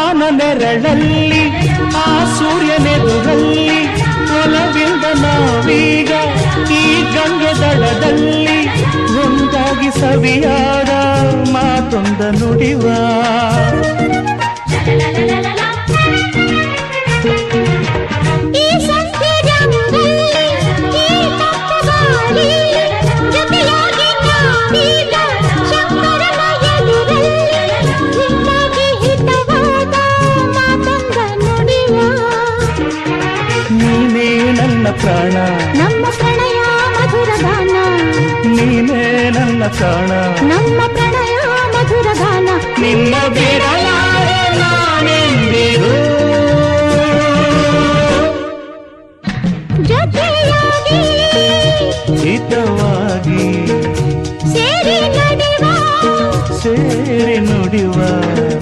ಬಾನ ನೆರಳಲ್ಲಿ ಆ ಸೂರ್ಯನೆದುರಲ್ಲಿ ಒಲವಿಂದ ನಾವೀಗ ಈ ಗಂಗೆ ದಡದಲ್ಲಿ ಒಂದಾಗಿ ಸವಿಯಾದ ಮಾತೊಂದ ನುಡಿವ ನೀನೇ ನನ್ನ ಪ್ರಾಣ ನಮ್ಮ ಪ್ರಣಯ ಮಧುರ ಗಾನ ನೀನೇ ನನ್ನ ಪ್ರಾಣ ನಮ್ಮ ಪ್ರಣಯ ಮಧುರ ಗಾನ ನಿನ್ನ ಬಿಡಲಾರೆ ನಾನೆಂದಿರು ಜೊತೆಯಾಗಿ ಹಿತವಾ